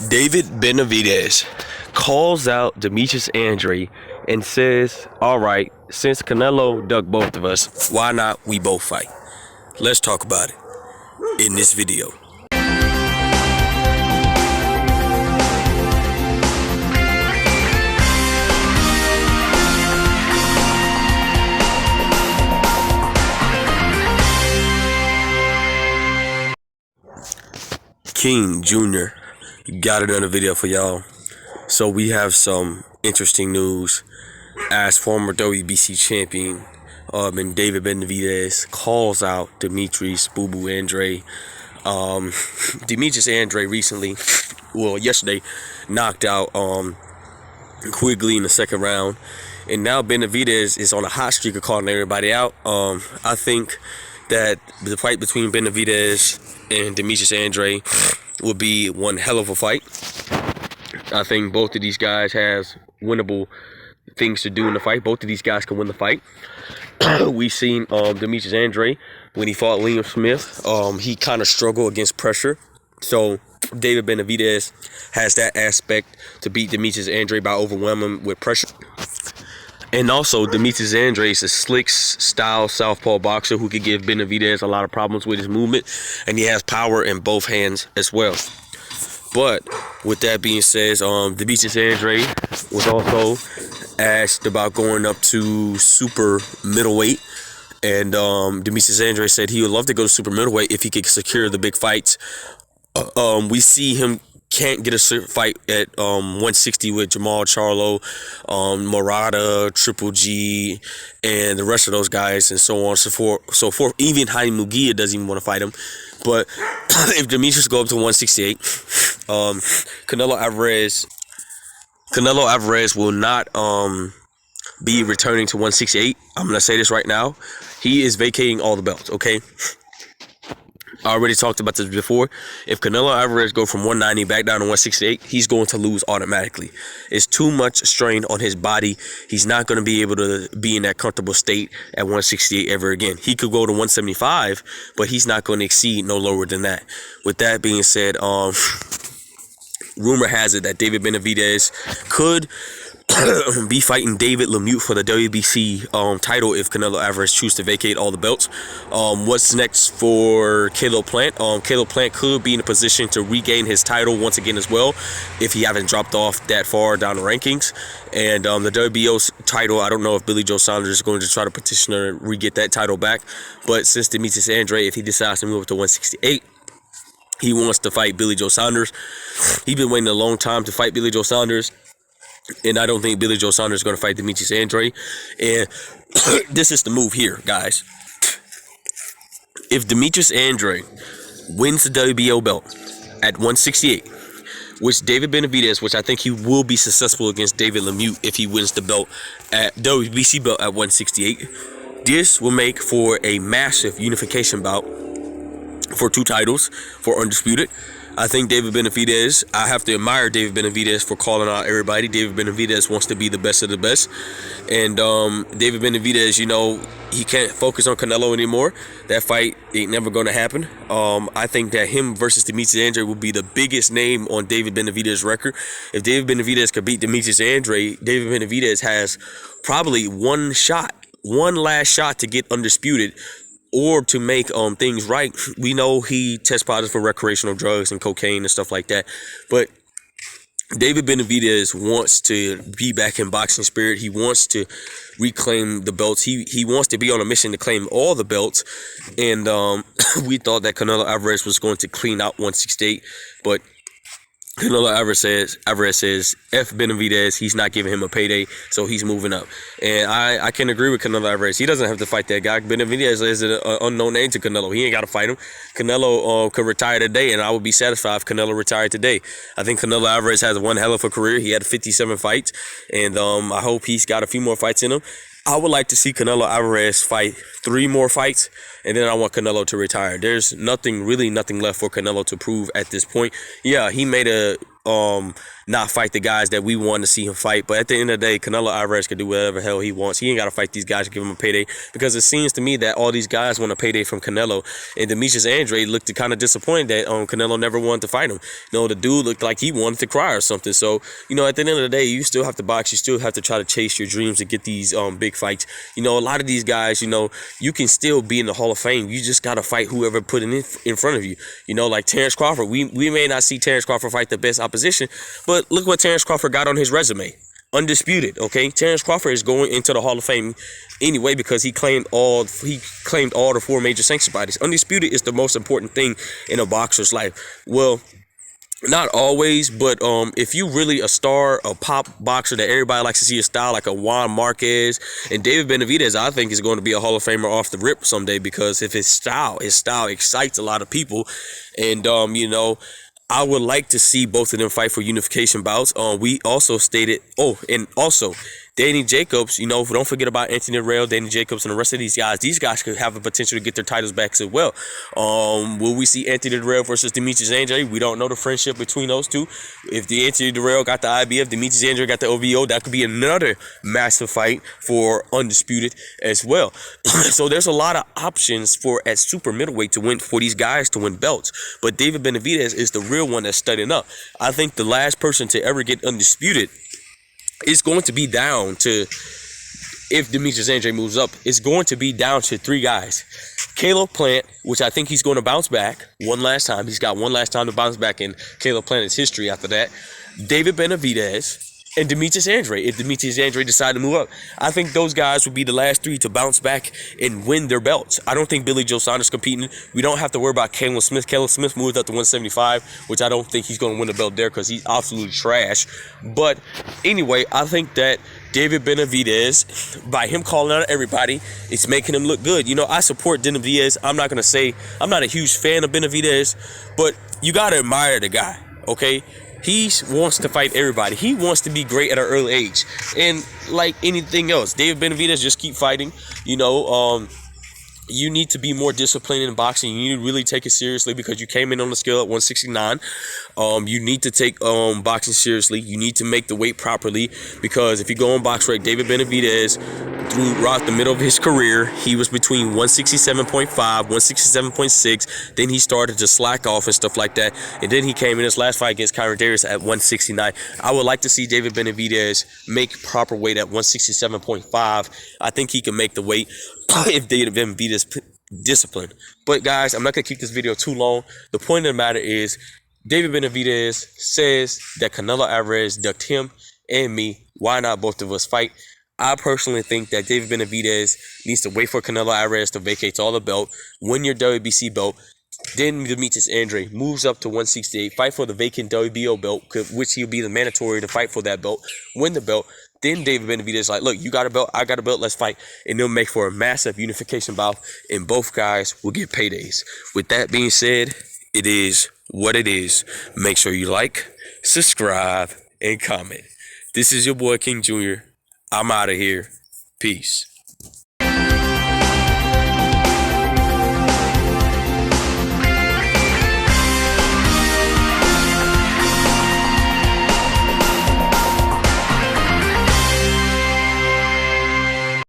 David Benavidez calls out Demetrius Andrade and says, all right, since Canelo ducked both of us, why not we both fight? Let's talk about it in this video. King Jr. got another video for y'all. So we have some interesting news as former WBC champion and David Benavidez calls out Demetrius Boo Boo Andrade. Demetrius Andrade yesterday knocked out Quigley in the second round, and now Benavidez is on a hot streak of calling everybody out. I think that the fight between Benavidez and Demetrius Andrade will be one hell of a fight. I think both of these guys has winnable things to do in the fight. Both of these guys can win the fight. We've seen Demetrius Andrade when he fought Liam Smith. He kind of struggled against pressure. So David Benavidez has that aspect to beat Demetrius Andrade by overwhelming him with pressure. And also, Demetrius Andrade is a slick style southpaw boxer who could give Benavidez a lot of problems with his movement, and he has power in both hands as well. But with that being said, Demetrius Andrade was also asked about going up to super middleweight, and Demetrius Andrade said he would love to go to super middleweight if he could secure the big fights. We see him can't get a fight at 160 with Jamal Charlo, Murata, Triple G, and the rest of those guys, and so on and so forth. Even Jaime Munguia doesn't even want to fight him. But if Demetrius go up to 168, Canelo Alvarez will not be returning to 168. I'm gonna say this right now. He is vacating all the belts. Okay. I already talked about this before. If Canelo Alvarez go from 190 back down to 168, he's going to lose automatically. It's too much strain on his body. He's not going to be able to be in that comfortable state at 168 ever again. He could go to 175, but he's not going to exceed no lower than that. With that being said, rumor has it that David Benavidez could be fighting David Lemieux for the WBC title if Canelo Alvarez chooses to vacate all the belts. What's next for Caleb Plant? Caleb Plant could be in a position to regain his title once again as well if he haven't dropped off that far down the rankings. And the WBO title, I don't know if Billy Joe Saunders is going to try to petition or re-get that title back. But since Demetrius Andrade, if he decides to move up to 168, he wants to fight Billy Joe Saunders. He's been waiting a long time to fight Billy Joe Saunders. And I don't think Billy Joe Saunders is going to fight Demetrius Andrade. And this is the move here, guys. If Demetrius Andrade wins the WBO belt at 168, which David Benavidez, which I think he will be successful against David Lemieux if he wins the belt at WBC belt at 168, this will make for a massive unification bout for two titles for Undisputed. I think David Benavidez, I have to admire David Benavidez for calling out everybody. David Benavidez wants to be the best of the best. And David Benavidez, he can't focus on Canelo anymore. That fight ain't never going to happen. I think that him versus Demetrius Andrade will be the biggest name on David Benavidez's record. If David Benavidez could beat Demetrius Andrade, David Benavidez has probably one last shot to get undisputed, or to make things right. We know he tests positive for recreational drugs and cocaine and stuff like that. But David Benavidez wants to be back in boxing spirit. He wants to reclaim the belts. He wants to be on a mission to claim all the belts. And we thought that Canelo Alvarez was going to clean out 168. But Canelo Alvarez says, F Benavidez, he's not giving him a payday, so he's moving up. And I can agree with Canelo Alvarez. He doesn't have to fight that guy. Benavidez is an unknown name to Canelo. He ain't got to fight him. Canelo could retire today, and I would be satisfied if Canelo retired today. I think Canelo Alvarez has one hell of a career. He had 57 fights, and I hope he's got a few more fights in him. I would like to see Canelo Alvarez fight 3 more fights, and then I want Canelo to retire. There's nothing left for Canelo to prove at this point. Yeah, he made a not fight the guys that we want to see him fight. But at the end of the day, Canelo Alvarez can do whatever hell he wants. He ain't got to fight these guys to give him a payday, because it seems to me that all these guys want a payday from Canelo. And Demetrius Andrade looked kind of disappointed that Canelo never wanted to fight him. You know, the dude looked like he wanted to cry or something. So, you know, at the end of the day, you still have to box. You still have to try to chase your dreams and get these big fights. You know, a lot of these guys, you know, you can still be in the Hall of Fame. You just got to fight whoever put it in front of you. You know, like Terrence Crawford. We may not see Terrence Crawford fight the best opposition, but look what Terrence Crawford got on his resume. Undisputed, okay? Terrence Crawford is going into the Hall of Fame anyway because he claimed all the 4 major sanctioned bodies. Undisputed is the most important thing in a boxer's life. Well, not always, but if you really a star, a pop boxer that everybody likes to see his style, like a Juan Marquez and David Benavidez, I think is going to be a Hall of Famer off the rip someday, because if his style excites a lot of people. And you know, I would like to see both of them fight for unification bouts. We also stated, and also Danny Jacobs, you know, don't forget about Anthony Rail, Danny Jacobs, and the rest of these guys. These guys could have the potential to get their titles back as well. Will we see Anthony Rail versus Demetrius Andrade? We don't know the friendship between those two. If the Anthony Rail got the IBF, Demetrius Andrade got the OVO, that could be another massive fight for Undisputed as well. So there's a lot of options for at super middleweight to win, for these guys to win belts. But David Benavidez is the real one that's studying up. I think the last person to ever get Undisputed is going to be down to, if Demetrius Andrade moves up, it's going to be down to 3 guys. Caleb Plant, which I think he's going to bounce back one last time. He's got one last time to bounce back in Caleb Plant's history after that. David Benavidez and Demetrius Andrade, if Demetrius Andrade decide to move up. I think those guys would be the last 3 to bounce back and win their belts. I don't think Billy Joe Saunders competing. We don't have to worry about Caleb Smith. Caleb Smith moved up to 175, which I don't think he's going to win the belt there because he's absolutely trash. But anyway, I think that David Benavidez, by him calling out everybody, it's making him look good. You know, I support Benavidez. I'm not going to say I'm not a huge fan of Benavidez, but you got to admire the guy, okay? He wants to fight everybody. He wants to be great at an early age. And like anything else, David Benavidez, just keep fighting. You know, you need to be more disciplined in boxing. You need to really take it seriously because you came in on the scale at 169. You need to take boxing seriously. You need to make the weight properly, because if you go on BoxRec, David Benavidez, throughout the middle of his career, he was between 167.5, 167.6. Then he started to slack off and stuff like that. And then he came in his last fight against Kyron Darius at 169. I would like to see David Benavidez make proper weight at 167.5. I think he can make the weight if David Benavidez discipline. But guys, I'm not going to keep this video too long. The point of the matter is, David Benavidez says that Canelo Alvarez ducked him and me. Why not both of us fight? I personally think that David Benavidez needs to wait for Canelo Alvarez to vacate all the belt, win your WBC belt. Then Demetrius Andrade moves up to 168, fight for the vacant WBO belt, which he'll be the mandatory to fight for that belt, win the belt. Then David Benavidez is like, look, you got a belt, I got a belt, let's fight. And they'll make for a massive unification bout, and both guys will get paydays. With that being said, it is what it is. Make sure you like, subscribe, and comment. This is your boy King Jr. I'm out of here. Peace.